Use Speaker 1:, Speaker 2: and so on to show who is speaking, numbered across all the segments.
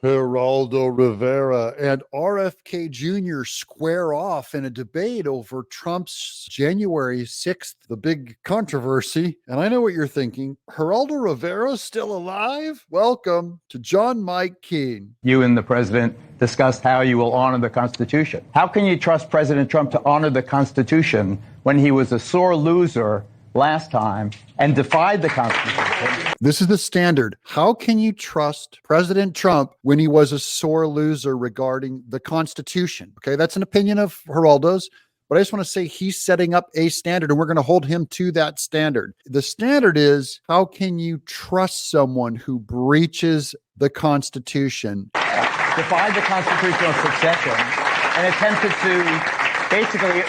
Speaker 1: Geraldo Rivera and RFK Jr. square off in a debate over Trump's January 6th, the big controversy. And I know what you're thinking. Geraldo Rivera's still alive? Welcome to John Mike Keane.
Speaker 2: You and the president discussed how you will honor the Constitution. How can you trust President Trump to honor the Constitution when he was a sore loser last time and defied the Constitution?
Speaker 1: This is the standard. How can you trust President Trump when he was a sore loser regarding the Constitution? Okay, that's an opinion of Geraldo's, but I just want to say he's setting up a standard and we're going to hold him to that standard. The standard is, how can you trust someone who breaches the Constitution?
Speaker 2: Defied the constitutional succession and attempted to basically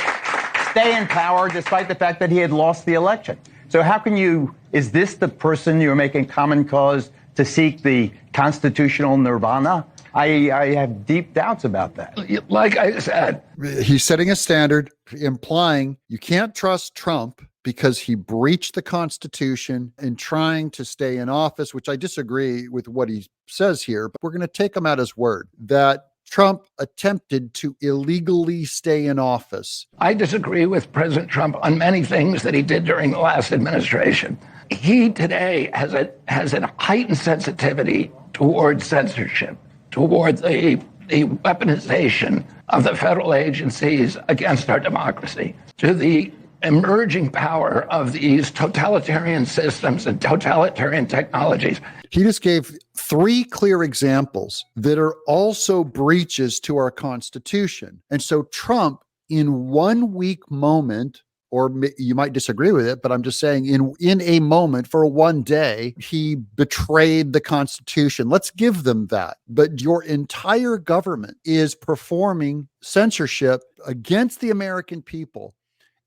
Speaker 2: stay in power despite the fact that he had lost the election. So how can you, is this the person you're making common cause to seek the constitutional nirvana? I have deep doubts about that.
Speaker 3: Like I said,
Speaker 1: he's setting a standard implying you can't trust Trump because he breached the Constitution in trying to stay in office, which I disagree with what he says here, but we're going to take him at his word that Trump attempted to illegally stay in office.
Speaker 3: I disagree with President Trump on many things that he did during the last administration. He today has a heightened sensitivity towards censorship, towards the weaponization of the federal agencies against our democracy, to the emerging power of these totalitarian systems and totalitarian technologies.
Speaker 1: He just gave three clear examples that are also breaches to our Constitution. And so Trump, in 1 week moment, or you might disagree with it, but I'm just saying in a moment for one day, he betrayed the Constitution. Let's give them that. But your entire government is performing censorship against the American people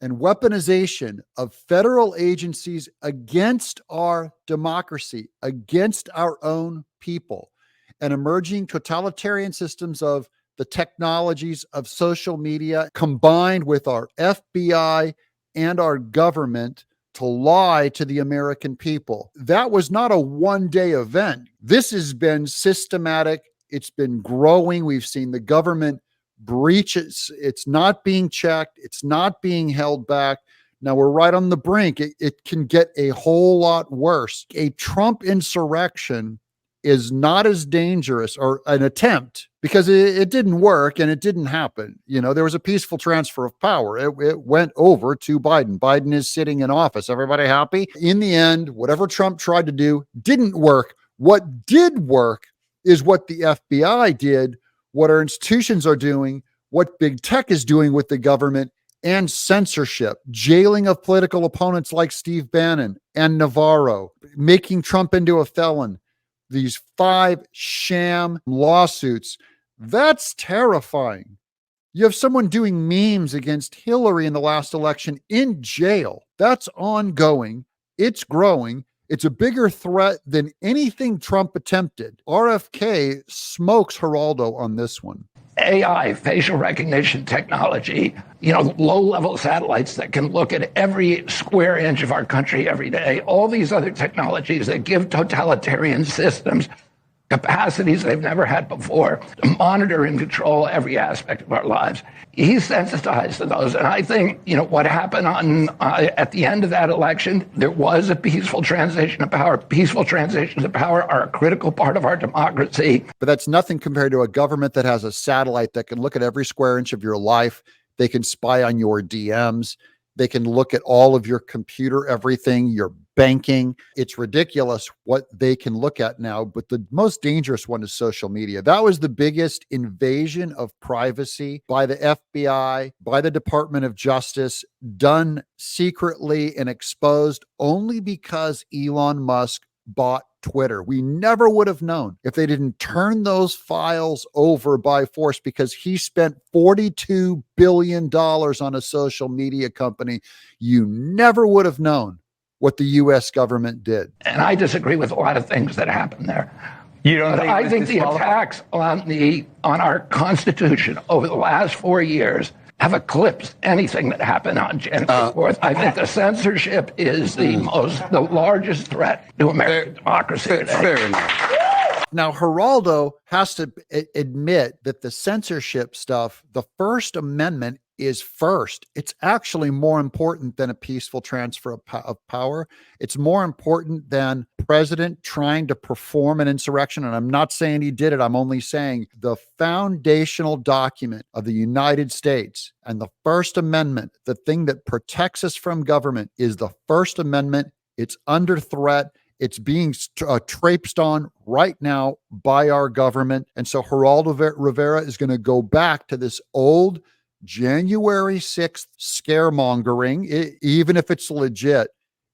Speaker 1: and weaponization of federal agencies against our democracy, against our own people, and emerging totalitarian systems of the technologies of social media combined with our FBI and our government to lie to the American people. That was not a one-day event. This has been systematic. It's been growing. We've seen the government breaches. It's not being checked. It's not being held back. Now we're right on the brink. It can get a whole lot worse. A Trump insurrection is not as dangerous, or an attempt, because it didn't work and it didn't happen. You know, there was a peaceful transfer of power. It went over to Biden. Biden is sitting in office. Everybody happy? In the end, whatever Trump tried to do didn't work. What did work is what the FBI did, what our institutions are doing, what big tech is doing with the government, and censorship, jailing of political opponents like Steve Bannon and Navarro, making Trump into a felon. These 5 sham lawsuits, that's terrifying. You have someone doing memes against Hillary in the last election in jail. That's ongoing. It's growing. It's a bigger threat than anything Trump attempted. RFK smokes Geraldo on this one.
Speaker 3: AI, facial recognition technology, low-level satellites that can look at every square inch of our country every day, all these other technologies that give totalitarian systems capacities they've never had before to monitor and control every aspect of our lives. He's sensitized to those. And I think, what happened at the end of that election, there was a peaceful transition of power. Peaceful transitions of power are a critical part of our democracy.
Speaker 1: But that's nothing compared to a government that has a satellite that can look at every square inch of your life. They can spy on your DMs. They can look at all of your computer, everything, your banking. It's ridiculous what they can look at now, but the most dangerous one is social media. That was the biggest invasion of privacy by the FBI, by the Department of Justice, done secretly and exposed only because Elon Musk bought Twitter. We never would have known if they didn't turn those files over by force, because he spent $42 billion on a social media company. You never would have known what the U.S. government did.
Speaker 3: And I disagree with a lot of things that happened there.
Speaker 2: You don't think
Speaker 3: I think the attacks on our Constitution over the last 4 years have eclipsed anything that happened on January 4th. I think the censorship is the largest threat to American democracy today.
Speaker 4: Fair enough.
Speaker 1: Now, Geraldo has to admit that the censorship stuff, the First Amendment is first. It's actually more important than a peaceful transfer of power. It's more important than president trying to perform an insurrection. And I'm not saying he did it. I'm only saying the foundational document of the United States and the First Amendment, the thing that protects us from government, is the First Amendment. It's under threat. It's being traipsed on right now by our government. And so Geraldo Rivera is going to go back to this old January 6th scaremongering, even if it's legit.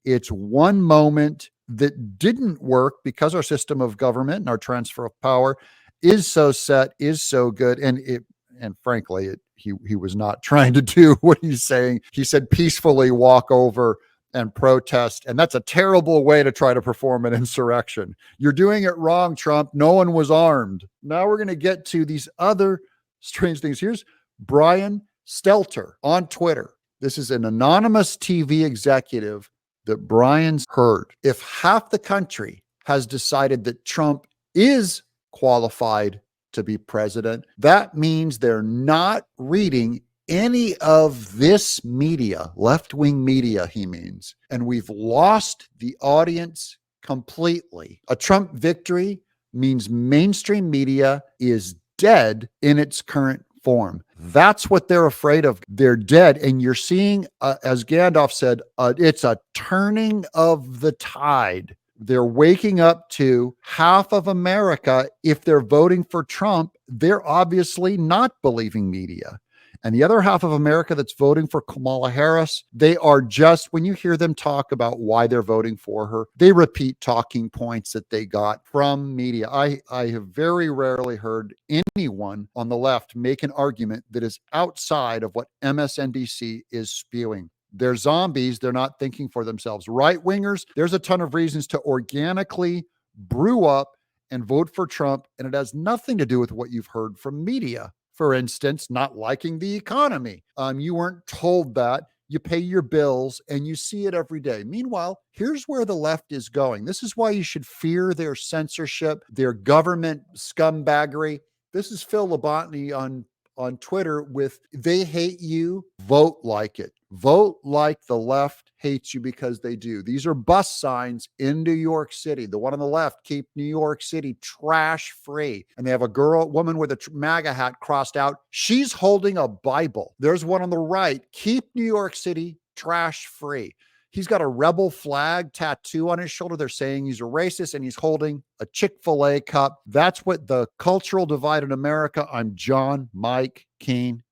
Speaker 1: It's one moment that didn't work because our system of government and our transfer of power is so set, is so good. And frankly, he was not trying to do what he's saying. He said peacefully walk over and protest. And that's a terrible way to try to perform an insurrection. You're doing it wrong, Trump. No one was armed. Now we're going to get to these other strange things. Here's Brian Stelter on Twitter. This is an anonymous TV executive that Brian's heard. If half the country has decided that Trump is qualified to be president, that means they're not reading any of this media, left-wing media, he means. And we've lost the audience completely. A Trump victory means mainstream media is dead in its current form. That's what they're afraid of. They're dead. And you're seeing, as Gandalf said, it's a turning of the tide. They're waking up to half of America. If they're voting for Trump, they're obviously not believing media. And the other half of America that's voting for Kamala Harris, they are just, when you hear them talk about why they're voting for her, they repeat talking points that they got from media. I have very rarely heard anyone on the left make an argument that is outside of what MSNBC is spewing. They're zombies. They're not thinking for themselves. Right-wingers, there's a ton of reasons to organically brew up and vote for Trump, and it has nothing to do with what you've heard from media. For instance, not liking the economy. You weren't told that. You pay your bills and you see it every day. Meanwhile, here's where the left is going. This is why you should fear their censorship, their government scumbaggery. This is Phil Labonte on Twitter with, they hate you, vote like it. Vote like the left hates you, because they do. These are bus signs in New York City. The one on the left, keep New York City trash free. And they have a woman with a MAGA hat crossed out. She's holding a Bible. There's one on the right, keep New York City trash free. He's got a rebel flag tattoo on his shoulder. They're saying he's a racist, and he's holding a Chick-fil-A cup. That's what the cultural divide in America. I'm John Mike Keene.